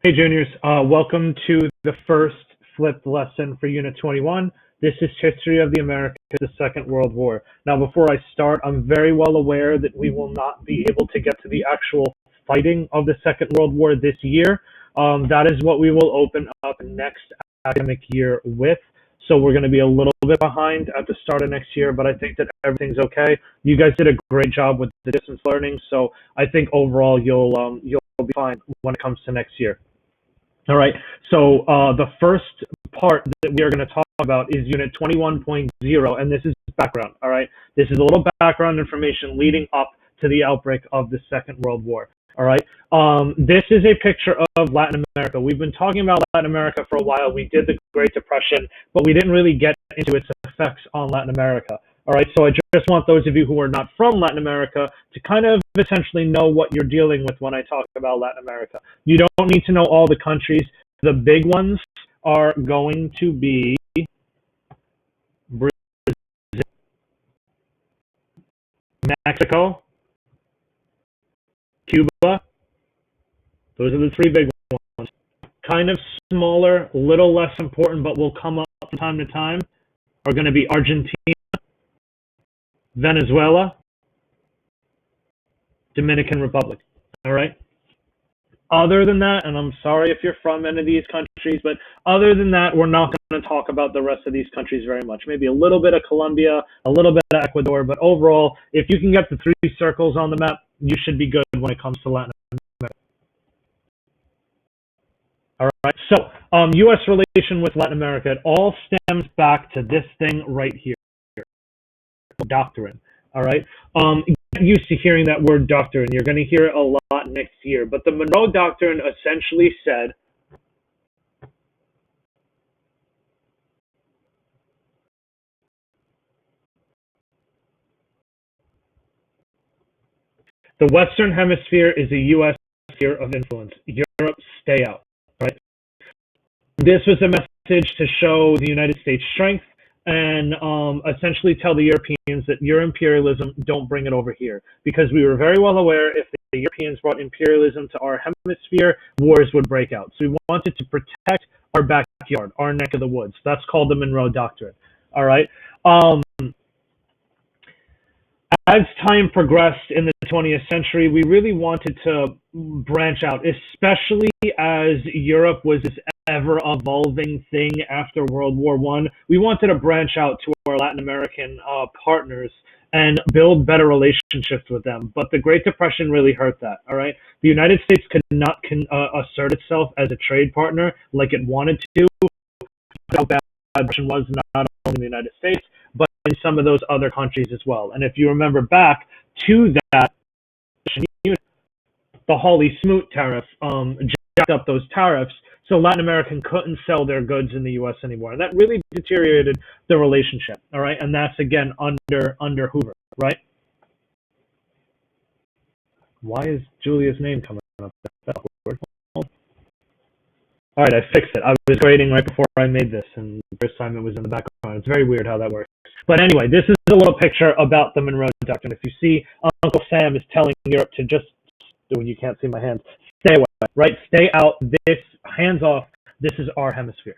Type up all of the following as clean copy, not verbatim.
Hey juniors, welcome to the first flipped lesson for Unit 21. This is History of the Americas, the Second World War. Now before I start, I'm very well aware that we will not be able to get to the actual fighting of the Second World War this year. That is what we will open up next academic year with. So we're going to be a little bit behind at the start of next year, but I think that everything's okay. You guys did a great job with the distance learning, so I think overall you'll be fine when it comes to next year. All right, so the first part that we are going to talk about is Unit 21.0, and this is background, all right? This is a little background information leading up to the outbreak of the Second World War, all right? This is a picture of Latin America. We've been talking about Latin America for a while. We did the Great Depression, but we didn't really get into its effects on Latin America. All right, so I just want those of you who are not from Latin America to kind of essentially know what you're dealing with when I talk about Latin America. You don't need to know all the countries. The big ones are going to be Brazil, Mexico, Cuba. Those are the three big ones. Kind of smaller, little less important, but will come up from time to time, are going to be Argentina, Venezuela, Dominican Republic, all right? Other than that, and I'm sorry if you're from any of these countries, but other than that, we're not going to talk about the rest of these countries very much. Maybe a little bit of Colombia, a little bit of Ecuador, but overall, if you can get the three circles on the map, you should be good when it comes to Latin America. All right, so U.S. relation with Latin America, it all stems back to this thing right here. Doctrine, all right? Get used to hearing that word doctrine. You're going to hear it a lot next year. But the Monroe Doctrine essentially said the Western Hemisphere is a U.S. sphere of influence. Europe, stay out, right? This was a message to show the United States' strength and essentially tell the Europeans that your imperialism, don't bring it over here. Because we were very well aware if the Europeans brought imperialism to our hemisphere, wars would break out. So we wanted to protect our backyard, our neck of the woods. That's called the Monroe Doctrine. All right. As time progressed in the 20th century, we really wanted to branch out, especially as Europe was this ever-evolving thing after World War I. We wanted to branch out to our Latin American partners and build better relationships with them. But the Great Depression really hurt that, all right? The United States could not assert itself as a trade partner like it wanted to. How bad the Depression was, not only in the United States, but in some of those other countries as well. And if you remember back to that, the Hawley Smoot tariff jacked up those tariffs, so Latin American couldn't sell their goods in the U.S. anymore. And that really deteriorated the relationship, all right? And that's, again, under Hoover, right? Why is Julia's name coming up? That's weird. All right, I fixed it. I was grading right before I made this, and the first time it was in the background. It's very weird how that works. But anyway, this is a little picture about the Monroe Doctrine. If you see Uncle Sam is telling Europe to just, when you can't see my hands, stay away, right? Stay out. This, hands off. This is our hemisphere.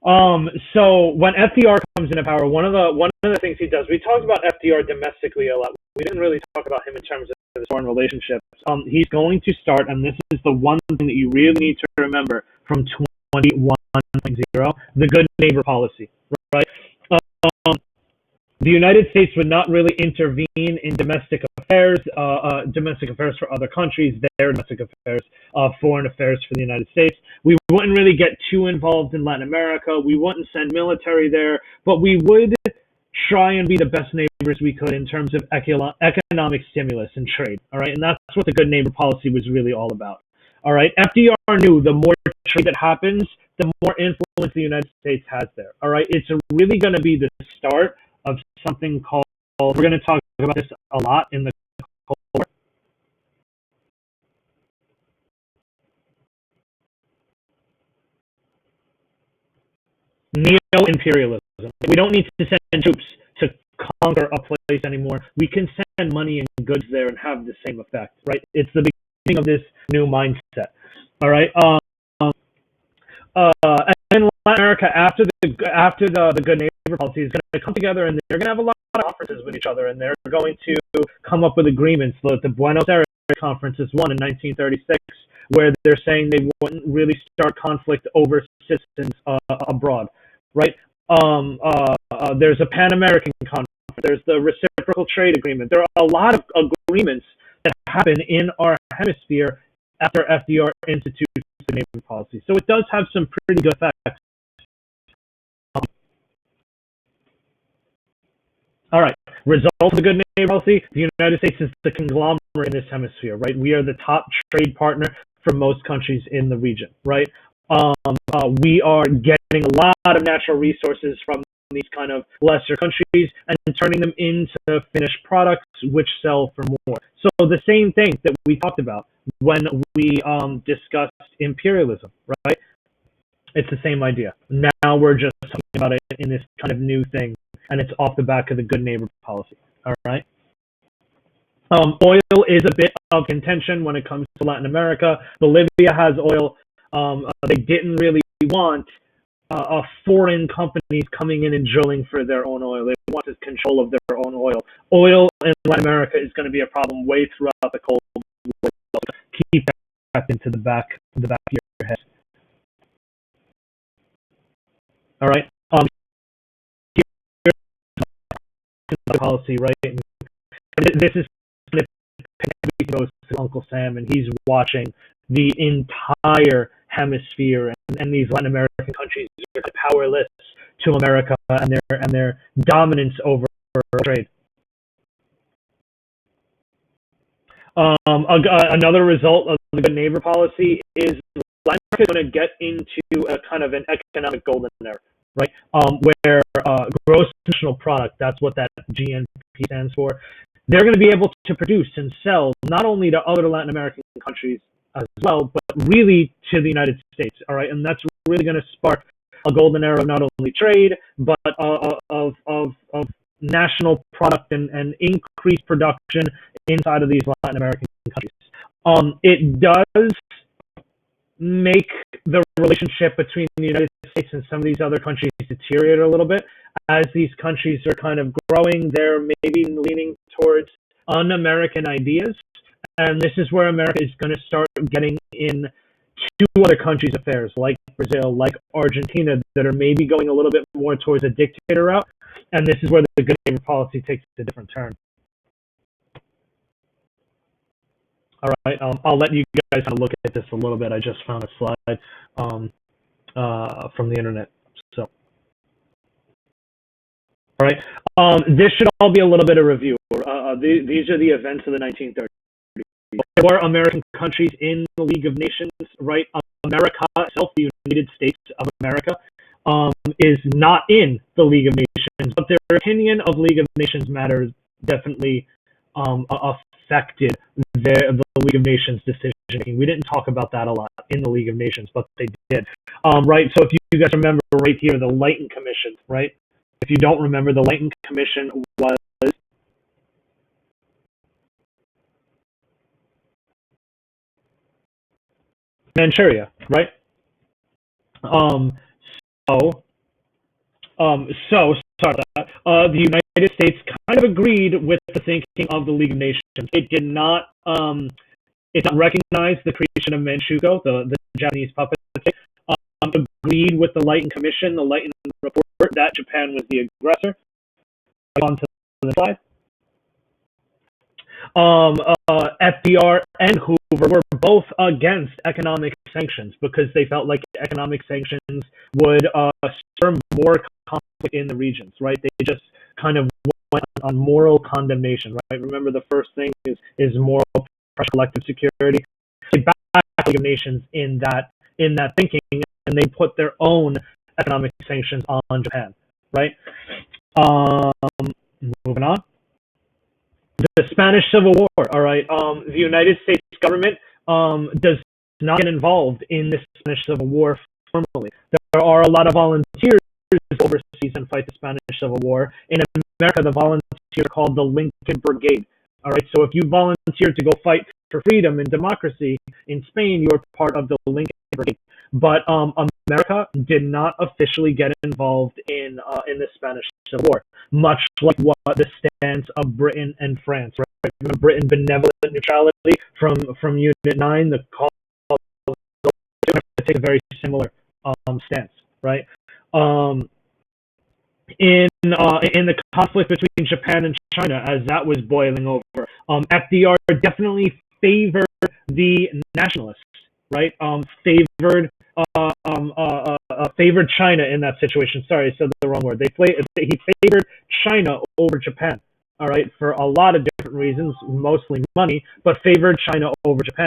So when FDR comes into power, one of the things he does, we talked about FDR domestically a lot. We didn't really talk about him in terms of his foreign relationships. He's going to start, and this is the one thing that you really need to remember from 21.0, the good neighbor policy, right? The United States would not really intervene in domestic affairs for other countries, their domestic affairs, foreign affairs for the United States. We wouldn't really get too involved in Latin America. We wouldn't send military there, but we would try and be the best neighbors we could in terms of economic stimulus and trade, all right? And that's what the good neighbor policy was really all about, all right? FDR knew the more trade that happens, the more influence the United States has there, all right? It's really going to be the start of something called, we're going to talk about this a lot in the Cold War. Neo-imperialism. We don't need to send troops to conquer a place anymore. We can send money and goods there and have the same effect, right? It's the beginning of this new mindset. All right. And in Latin America, after the good neighbor policy is going to come together, and they're going to have a lot of conferences with each other, and they're going to come up with agreements. The Buenos Aires Conference is one in 1936, where they're saying they wouldn't really start conflict over citizens abroad, right? There's a Pan American Conference. There's the Reciprocal Trade Agreement. There are a lot of agreements that happen in our hemisphere after FDR institutes the neighborhood policy. So it does have some pretty good effects. All right. Result of the good neighbor policy: the United States is the conglomerate in this hemisphere, right? We are the top trade partner for most countries in the region, right? We are getting a lot of natural resources from these kind of lesser countries and turning them into finished products which sell for more. So the same thing that we talked about when we discussed imperialism, right? It's the same idea. Now we're just talking about it in this kind of new thing, and it's off the back of the good neighbor policy. All right. Oil is a bit of contention when it comes to Latin America. Bolivia has oil. They didn't really want foreign companies coming in and drilling for their own oil. They wanted control of their own oil. Oil in Latin America is going to be a problem way throughout the Cold War. Keep that into the back of your head. All right. Here's policy, right? And this is goes to Uncle Sam, and he's watching the entire hemisphere, and these Latin American countries are powerless to America and their dominance over trade. Another result of the good neighbor policy is Latin America is going to get into a kind of an economic golden era, right? Where gross national product, that's what that GNP stands for, they're going to be able to produce and sell not only to other Latin American countries as well, but really to the United States, all right? And that's really going to spark a golden era of not only trade, but of national product and increased production inside of these Latin American countries. It does make the relationship between the United States and some of these other countries deteriorate a little bit. As these countries are kind of growing, they're maybe leaning towards un-American ideas. And this is where America is going to start getting in to other countries' affairs, like Brazil, like Argentina, that are maybe going a little bit more towards a dictator route. And this is where the good neighbor policy takes a different turn. All right, I'll let you guys kind of look at this a little bit. I just found a slide from the internet. So, all right, this should all be a little bit of review. These are the events of the 1930s. There were American countries in the League of Nations, right? America itself, the United States of America, is not in the League of Nations, but their opinion of League of Nations matters definitely affected the League of Nations decision making. We didn't talk about that a lot in the League of Nations, but they did. Right? So if you guys remember right here, the Leighton Commission, right? If you don't remember, the Leighton Commission was Manchuria, right? So sorry about that. The United States kind of agreed with the thinking of the League of Nations. It did not recognize the creation of Manchukuo, the Japanese puppet state. Agreed with the Leighton Commission, the Leighton report, that Japan was the aggressor. On to the slide. FDR and Hoover were both against economic sanctions because they felt like economic sanctions would stir more conflict in the regions, right? They just kind of went on moral condemnation, right? Remember, the first thing is moral pressure, collective security. They backed the League of Nations in that thinking, and they put their own economic sanctions on Japan, right? Moving on. The Spanish Civil War, all right. The United States government does not get involved in the Spanish Civil War formally. There are a lot of volunteers overseas and fight the Spanish Civil War. In America, the volunteers are called the Lincoln Brigade, all right. So if you volunteer to go fight for freedom and democracy. In Spain, you were part of the Lincoln Brigade. But America did not officially get involved in the Spanish Civil War, much like what the stance of Britain and France. Right? Britain benevolent neutrality from Unit 9, the call to take a very similar stance, right? In the conflict between Japan and China, as that was boiling over, FDR definitely favored the nationalists, right? Favored China in that situation. Sorry, I said the wrong word. He favored China over Japan. All right, for a lot of different reasons, mostly money, but favored China over Japan.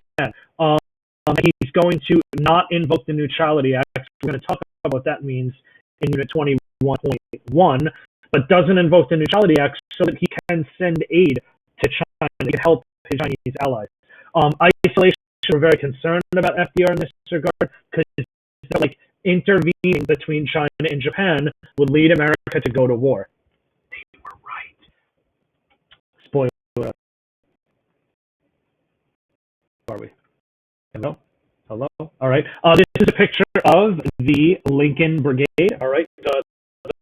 He's going to not invoke the Neutrality Act. We're going to talk about what that means in Unit 21.1, but doesn't invoke the Neutrality Act so that he can send aid to China to help his Chinese allies. Isolation, we're very concerned about FDR in this regard because like intervening between China and Japan would lead America to go to war. They were right. Spoiler. Are we? Hello? Hello? All right. This is a picture of the Lincoln Brigade. All right. The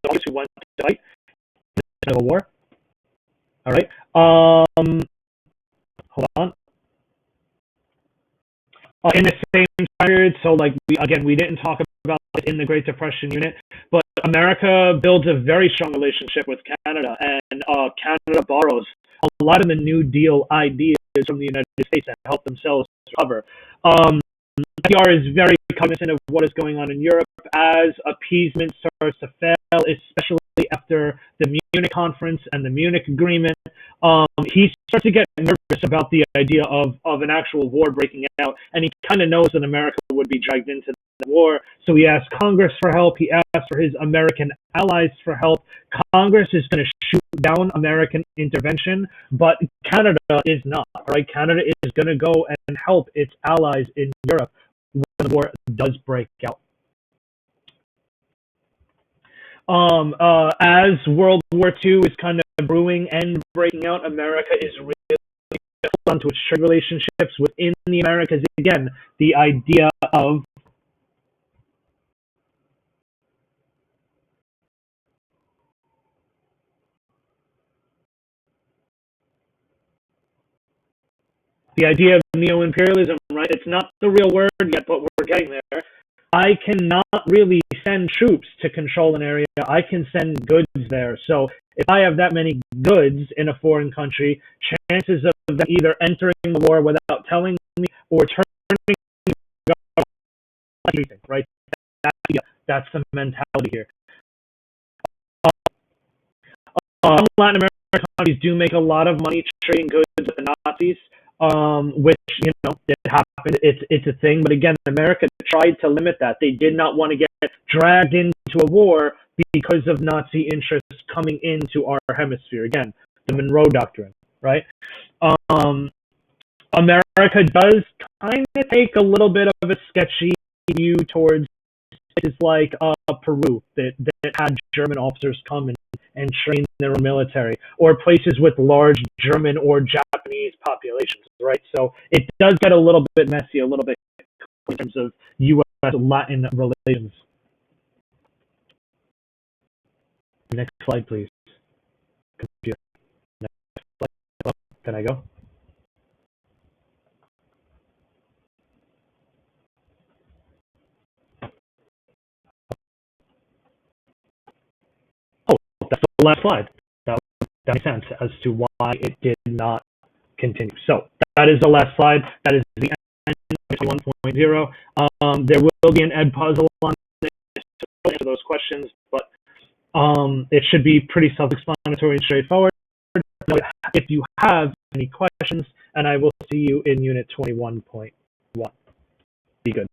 guys who went to fight in the Civil War. All right. Hold on. In the same period, so like we didn't talk about it in the Great Depression unit, but America builds a very strong relationship with Canada, and Canada borrows a lot of the New Deal ideas from the United States to help themselves recover. FDR is very cognizant of what is going on in Europe as appeasement starts to fail, especially after the Munich Conference and the Munich Agreement. He starts to get nervous about the idea of an actual war breaking out, and he kind of knows that America would be dragged into the war, so he asks Congress for help. He asks for his American allies for help. Congress is going to shoot down American intervention, but Canada is not. Right? Canada is going to go and help its allies in Europe when the war does break out. As World War II is kind of brewing and breaking out, America is really onto its trade relationships within the Americas. Again, the idea of neo-imperialism, right? It's not the real word yet, but we're getting there. I cannot really send troops to control an area. I can send goods there. So if I have that many goods in a foreign country, chances of them either entering the war without telling me or turning anything, right? That's the mentality here. Latin American countries do make a lot of money trading goods with the Nazis. Which, it happened. It's a thing. But again, America tried to limit that. They did not want to get dragged into a war because of Nazi interests coming into our hemisphere. Again, the Monroe Doctrine, right? America does kind of take a little bit of a sketchy view towards places like Peru that had German officers come and train their own military, or places with large German or Japanese populations, right? So it does get a little bit messy, a little bit in terms of U.S.-Latin relations. Next slide, please. Computer. Next slide. Can I go? Oh, that's the last slide. That makes sense as to why it did not continue. So that is the last slide. That is the end of 1.0. There will be an ed puzzle on this to answer those questions, but it should be pretty self-explanatory and straightforward. If you have any questions, and I will see you in Unit 21.1. Be good.